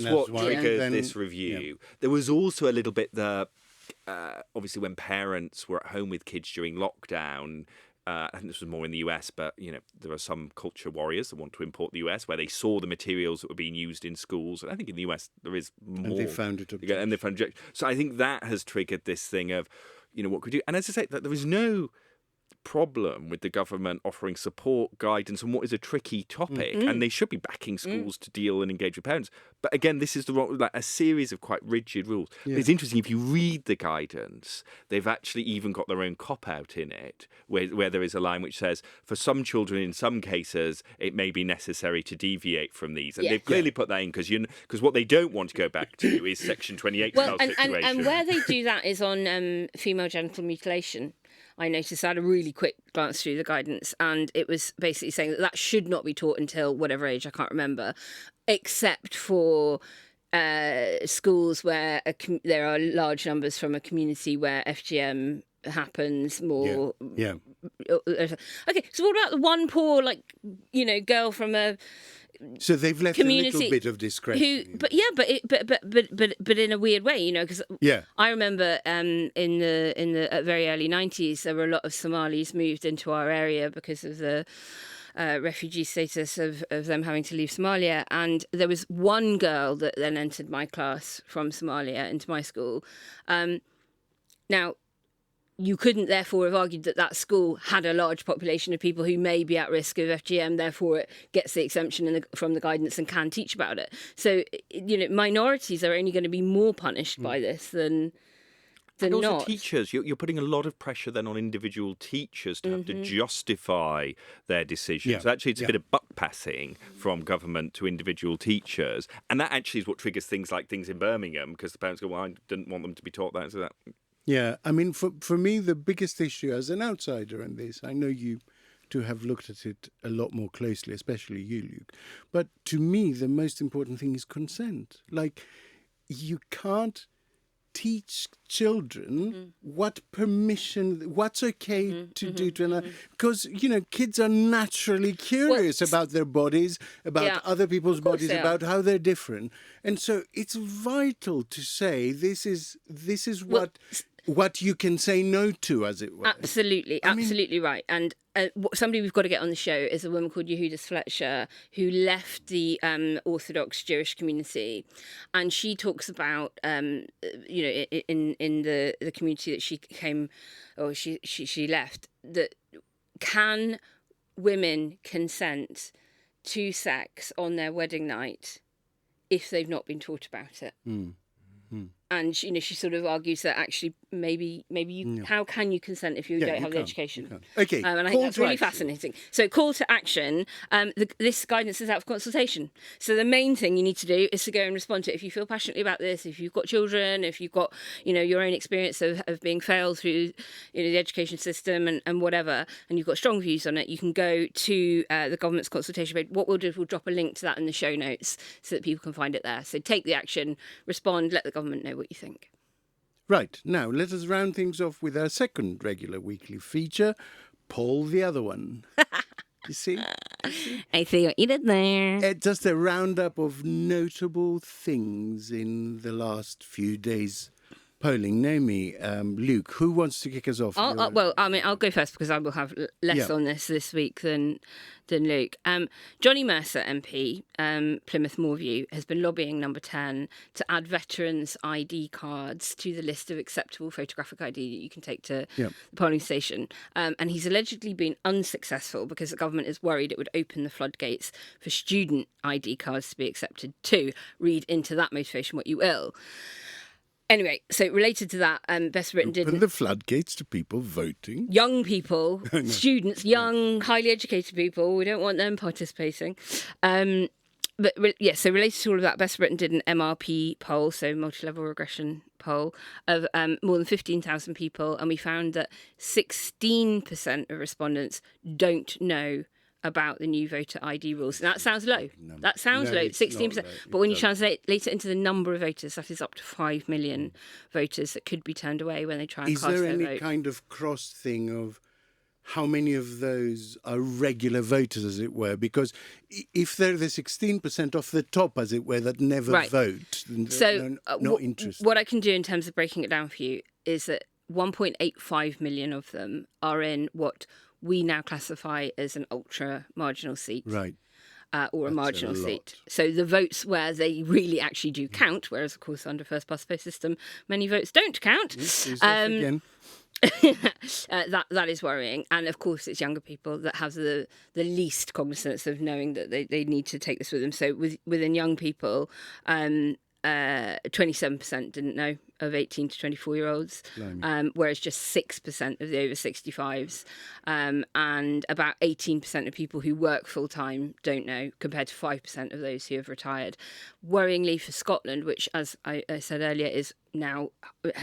what triggered this review. Yeah. There was also a little bit obviously when parents were at home with kids during lockdown. I think this was more in the US, but there are some culture warriors that want to import the US, where they saw the materials that were being used in schools, and I think in the US there is more. And they found it objectionable. So I think that has triggered this thing of, what could we do? And as I say, that there is no problem with the government offering support, guidance on what is a tricky topic, and they should be backing schools to deal and engage with parents. But again, this is a series of quite rigid rules. Yeah. It's interesting, if you read the guidance, they've actually even got their own cop-out in it, where there is a line which says, for some children, in some cases, it may be necessary to deviate from these. And they've clearly put that in because what they don't want to go back to is Section 28 style situation. And where they do that is on female genital mutilation. I noticed, I had a really quick glance through the guidance, and it was basically saying that should not be taught until whatever age, I can't remember, except for schools where there are large numbers from a community where FGM happens more. Yeah. Okay, so what about the one poor, girl from a... So they've left community, a little bit of discretion. But in a weird way, because I remember in the very early 90s, there were a lot of Somalis moved into our area because of the refugee status of them having to leave Somalia. And there was one girl that then entered my class from Somalia into my school. Now, you couldn't therefore have argued that school had a large population of people who may be at risk of FGM, therefore it gets the exemption from the guidance and can teach about it. So, minorities are only going to be more punished by this than and also not. Teachers, you're putting a lot of pressure then on individual teachers to have to justify their decisions. Yeah. So actually, it's a bit of buck passing from government to individual teachers, and that actually is what triggers things in Birmingham, because the parents go, "Well, I didn't want them to be taught that," so that. Yeah, I mean, for me, the biggest issue as an outsider in this, I know you two have looked at it a lot more closely, especially you, Luke, but to me, the most important thing is consent. you can't teach children what's okay to do to another, because kids are naturally curious about their bodies, about other people's bodies, about how they're different, and so it's vital to say this is what you can say no to, as it were. Absolutely right. And somebody we've got to get on the show is a woman called Yehuda Fletcher, who left the Orthodox Jewish community, and she talks about in the community that she came, or she left, that can women consent to sex on their wedding night if they've not been taught about it? And she sort of argues that actually maybe you how can you consent if you don't have the education? Okay, and I think that's really fascinating. So call to action. This guidance is out for consultation. So the main thing you need to do is to go and respond to it. If you feel passionately about this, if you've got children, if you've got your own experience of being failed through the education system and whatever, and you've got strong views on it, you can go to the government's consultation page. What we'll do is we'll drop a link to that in the show notes so that people can find it there. So take the action, respond, let the government know what you think. Right, now let us round things off with our second regular weekly feature, Paul the Other One. You see? I see what you did there. Just a roundup of notable things in the last few days. Polling. Naomi, Luke, who wants to kick us off? I'll go first because I will have less on this week than Luke. Johnny Mercer MP, Plymouth Moorview, has been lobbying Number 10 to add veterans' ID cards to the list of acceptable photographic ID that you can take to the polling station. And he's allegedly been unsuccessful because the government is worried it would open the floodgates for student ID cards to be accepted too. Read into that motivation what you will. Anyway, so related to that, Best Britain did... Open the floodgates to people voting? Young people, students, young, highly educated people. We don't want them participating. So related to all of that, Best Britain did an MRP poll, so multi-level regression poll, of more than 15,000 people, and we found that 16% of respondents don't know about the new voter ID rules. And that sounds low. That sounds low, 16%. But when you translate it into the number of voters, that is up to 5 million voters that could be turned away when they try and cast their vote. Is there any kind of cross thing of how many of those are regular voters, as it were? Because if they're the 16% off the top, as it were, that never vote, then they're not interested. What I can do in terms of breaking it down for you is that 1.85 million of them are in what we now classify as an ultra-marginal seat. Right. Or a marginal seat. So the votes where they really actually do count, whereas, of course, under first-past-the-post system, many votes don't count. Again. That is worrying. And, of course, it's younger people that have the least cognizance of knowing that they need to take this with them. So within young people, 27% didn't know of 18 to 24-year-olds, whereas just 6% of the over 65s, and about 18% of people who work full-time don't know, compared to 5% of those who have retired. Worryingly for Scotland, which, as I said earlier, is now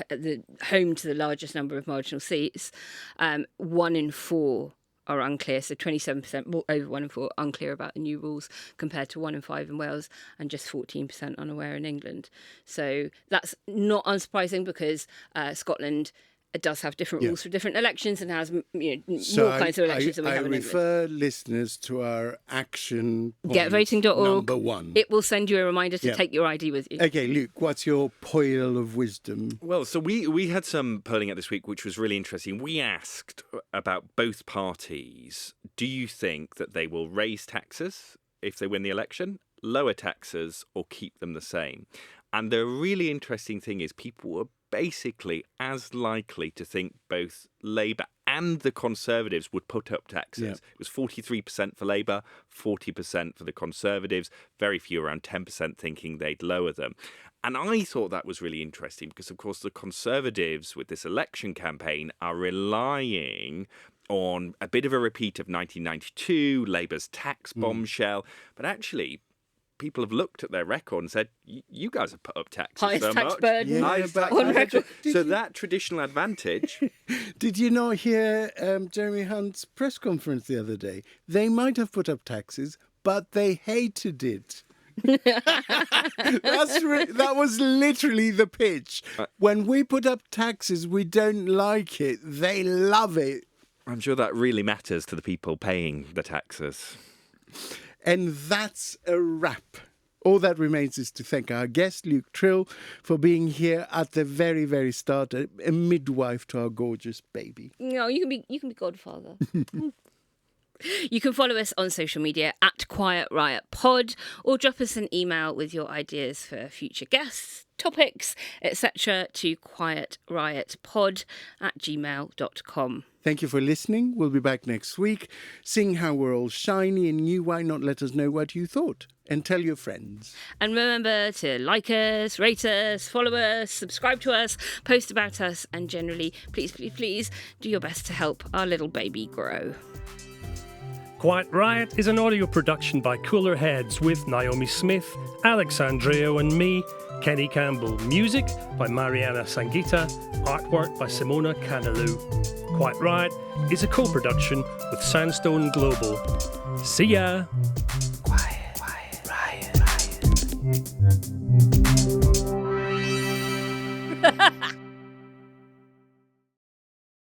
the home to the largest number of marginal seats, 1 in 4 are unclear, so 27%, more over 1 in 4, unclear about the new rules, compared to 1 in 5 in Wales and just 14% unaware in England. So that's not unsurprising because Scotland does have different rules for different elections and has more kinds of elections than we have in England. I refer listeners to our action point, getvoting.org. number 1. It will send you a reminder to take your ID with you. Okay, Luke, what's your poil of wisdom? Well, so we had some polling out this week, which was really interesting. We asked about both parties, do you think that they will raise taxes if they win the election, lower taxes, or keep them the same? And the really interesting thing is people were basically as likely to think both Labour and the Conservatives would put up taxes. Yeah. It was 43% for Labour, 40% for the Conservatives, very few, around 10%, thinking they'd lower them. And I thought that was really interesting because, of course, the Conservatives with this election campaign are relying on a bit of a repeat of 1992, Labour's tax bombshell, but actually people have looked at their record and said, you guys have put up taxes highest so tax much. burden on record. So that traditional advantage... Did you not hear Jeremy Hunt's press conference the other day? They might have put up taxes, but they hated it. That was literally the pitch. When we put up taxes, we don't like it. They love it. I'm sure that really matters to the people paying the taxes. And that's a wrap. All that remains is to thank our guest, Luke Tryl, for being here at the very, very start, a midwife to our gorgeous baby. No, you can be godfather. You can follow us on social media at Quiet Riot Pod, or drop us an email with your ideas for future guests, topics, etc. to quietriotpod@gmail.com. Thank you for listening. We'll be back next week, seeing how we're all shiny and new. Why not let us know what you thought? And tell your friends. And remember to like us, rate us, follow us, subscribe to us, post about us, and generally, please, please, please do your best to help our little baby grow. Quiet Riot is an audio production by Cooler Heads with Naomi Smith, Alex Andreou and me, Kenny Campbell. Music by Mariana Sangeeta. Artwork by Simona Canalou. Quiet Riot is a co-production with Sandstone Global. See ya! Quiet Riot.